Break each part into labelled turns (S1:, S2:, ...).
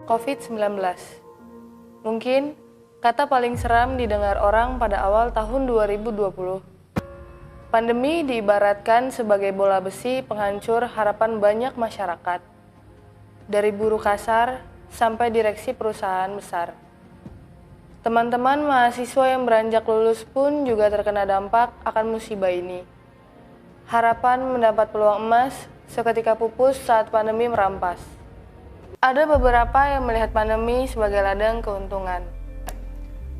S1: COVID-19. Mungkin kata paling seram didengar orang pada awal tahun 2020. Pandemi diibaratkan sebagai bola besi penghancur harapan banyak masyarakat, dari buruh kasar sampai direksi perusahaan besar. Teman-teman mahasiswa yang beranjak lulus pun juga terkena dampak akan musibah ini. Harapan mendapat peluang emas seketika pupus saat pandemi merampas. Ada beberapa yang melihat pandemi sebagai ladang keuntungan.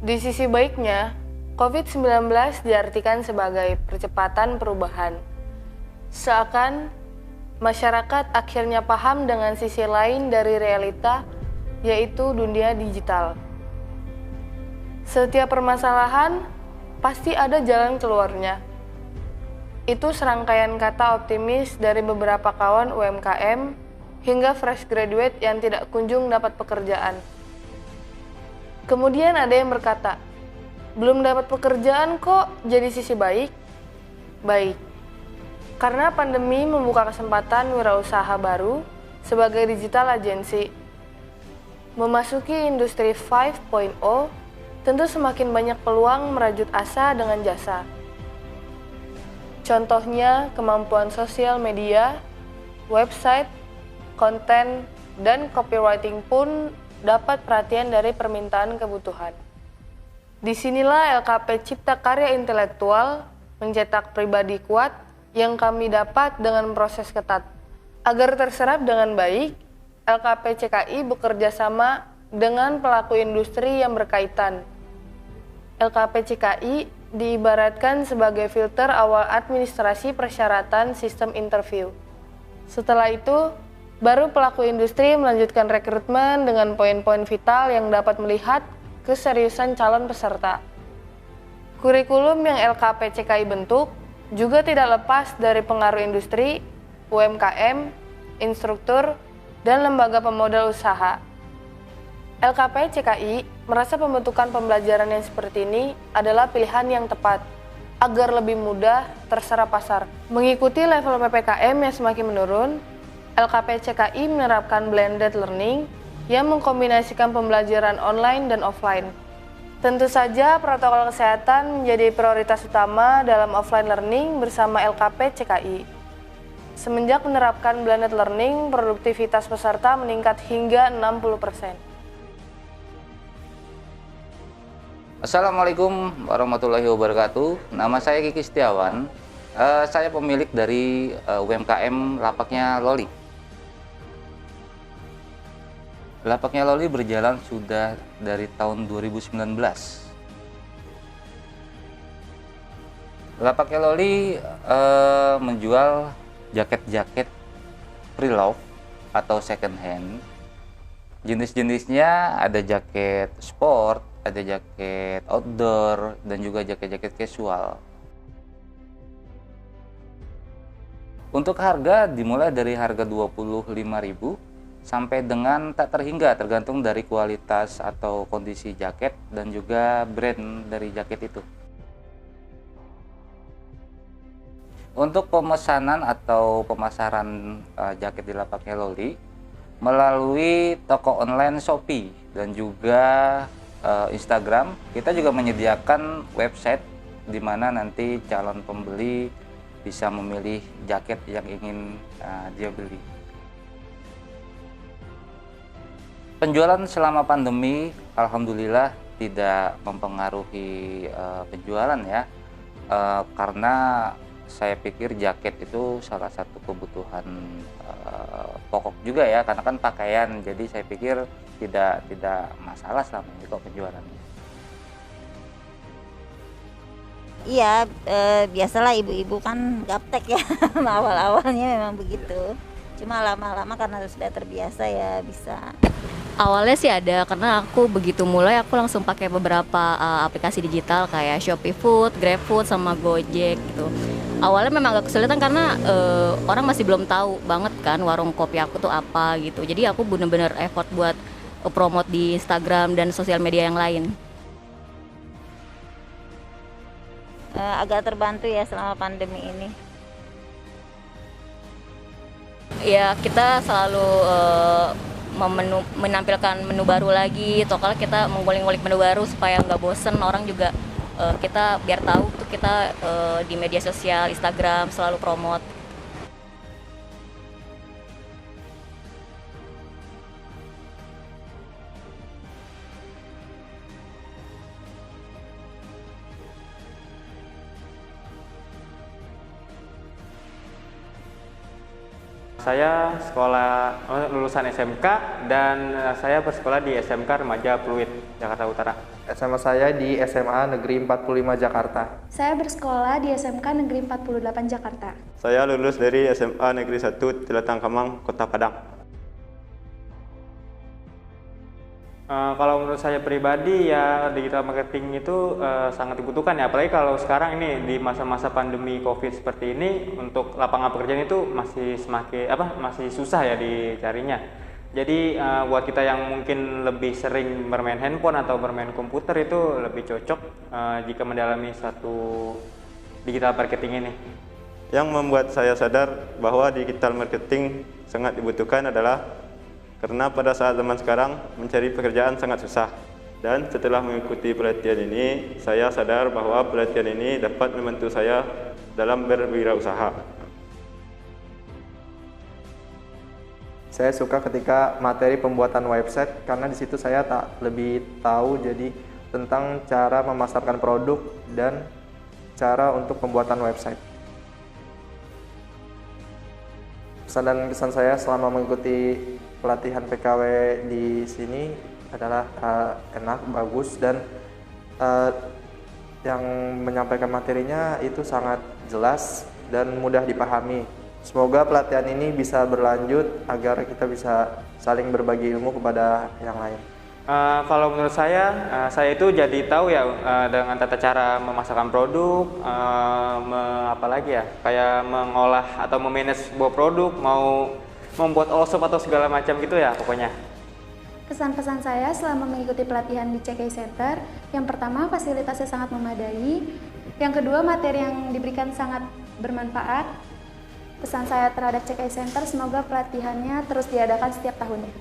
S1: Di sisi baiknya, COVID-19 diartikan sebagai percepatan perubahan. Seakan masyarakat akhirnya paham dengan sisi lain dari realita, yaitu dunia digital. Setiap permasalahan pasti ada jalan keluarnya. Itu serangkaian kata optimis dari beberapa kawan UMKM hingga fresh graduate yang tidak kunjung dapat pekerjaan. Kemudian ada yang berkata, belum dapat pekerjaan kok jadi sisi baik? Baik, karena pandemi membuka kesempatan wirausaha baru sebagai digital agency. Memasuki industri 5.0, tentu semakin banyak peluang merajut asa dengan jasa. Contohnya kemampuan sosial media, website, konten, dan copywriting pun dapat perhatian dari permintaan kebutuhan. Disinilah LKP Cipta Karya Intelektual mencetak pribadi kuat yang kami dapat dengan proses ketat. Agar terserap dengan baik, LKP CKI bekerja sama dengan pelaku industri yang berkaitan. LKP CKI diibaratkan sebagai filter awal administrasi persyaratan sistem interview. Setelah itu, baru pelaku industri melanjutkan rekrutmen dengan poin-poin vital yang dapat melihat keseriusan calon peserta. Kurikulum yang LKP CKI bentuk juga tidak lepas dari pengaruh industri, UMKM, instruktur, dan lembaga pemodal usaha. LKP CKI merasa pembentukan pembelajaran yang seperti ini adalah pilihan yang tepat agar lebih mudah terserap pasar. Mengikuti level PPKM yang semakin menurun, LKP CKI menerapkan blended learning yang mengkombinasikan pembelajaran online dan offline. Tentu saja protokol kesehatan menjadi prioritas utama dalam offline learning bersama LKP CKI. Semenjak menerapkan blended learning, produktivitas peserta meningkat hingga 60%.
S2: Assalamualaikum warahmatullahi wabarakatuh. Nama saya Kiki Setiawan. Saya pemilik dari UMKM Lapaknya Loli. Lapaknya Loli berjalan sudah dari tahun 2019. Lapaknya Loli menjual jaket-jaket pre-love atau second hand. Jenis-jenisnya ada jaket sport, ada jaket outdoor, dan juga jaket-jaket casual. Untuk harga dimulai dari harga 25.000 sampai dengan tak terhingga, tergantung dari kualitas atau kondisi jaket dan juga brand dari jaket itu. Untuk pemesanan atau pemasaran jaket di Lapaknya Loli melalui toko online Shopee dan juga Instagram, kita juga menyediakan website di mana nanti calon pembeli bisa memilih jaket yang ingin dia beli. Penjualan selama pandemi alhamdulillah tidak mempengaruhi penjualan ya, karena saya pikir jaket itu salah satu kebutuhan pokok juga ya, karena kan pakaian, jadi saya pikir tidak masalah selama ini kok penjualannya.
S3: Iya, biasalah ibu-ibu kan gaptek ya. Awal-awalnya memang begitu. Cuma lama-lama karena sudah terbiasa ya bisa.
S4: Awalnya sih ada, karena aku begitu mulai aku langsung pakai beberapa aplikasi digital kayak Shopee Food, GrabFood, sama Gojek gitu. Awalnya memang agak kesulitan karena orang masih belum tahu banget kan warung kopi aku tuh apa gitu. Jadi aku bener-bener effort buat promote di Instagram dan sosial media yang lain.
S3: Agak terbantu ya selama pandemi ini.
S4: Ya kita selalu menampilkan menu baru lagi, atau kalau kita menggulik-gulik menu baru supaya nggak bosen, orang juga kita biar tahu tuh kita di media sosial Instagram selalu promote.
S5: Saya lulusan SMK dan saya bersekolah di SMK Remaja Pluit, Jakarta Utara.
S6: SMA saya di SMA Negeri 45 Jakarta.
S7: Saya bersekolah di SMK Negeri 48 Jakarta.
S8: Saya lulus dari SMA Negeri 1 Telatang Kamang, Kota Padang.
S5: Kalau menurut saya pribadi ya digital marketing itu sangat dibutuhkan ya, apalagi kalau sekarang ini di masa-masa pandemi COVID seperti ini, untuk lapangan pekerjaan itu masih susah ya dicarinya. Jadi buat kita yang mungkin lebih sering bermain handphone atau bermain komputer itu lebih cocok jika mendalami satu digital marketing ini.
S8: Yang membuat saya sadar bahwa digital marketing sangat dibutuhkan adalah karena pada saat zaman sekarang mencari pekerjaan sangat susah. Dan setelah mengikuti pelatihan ini, saya sadar bahwa pelatihan ini dapat membantu saya dalam berwirausaha.
S6: Saya suka ketika materi pembuatan website karena di situ saya lebih tahu jadi tentang cara memasarkan produk dan cara untuk pembuatan website. Pesan dan kesan saya selama mengikuti pelatihan PKW di sini adalah enak, bagus, dan yang menyampaikan materinya itu sangat jelas dan mudah dipahami. Semoga pelatihan ini bisa berlanjut agar kita bisa saling berbagi ilmu kepada yang lain.
S5: Kalau menurut saya itu jadi tahu ya dengan tata cara memasarkan produk, kayak mengolah atau memanage sebuah produk, mau membuat all-shop atau segala macam gitu ya pokoknya.
S7: Kesan-pesan saya selama mengikuti pelatihan di CKI Center, yang pertama fasilitasnya sangat memadai, yang kedua materi yang diberikan sangat bermanfaat. Pesan saya terhadap CKI Center, semoga pelatihannya terus diadakan setiap tahunnya.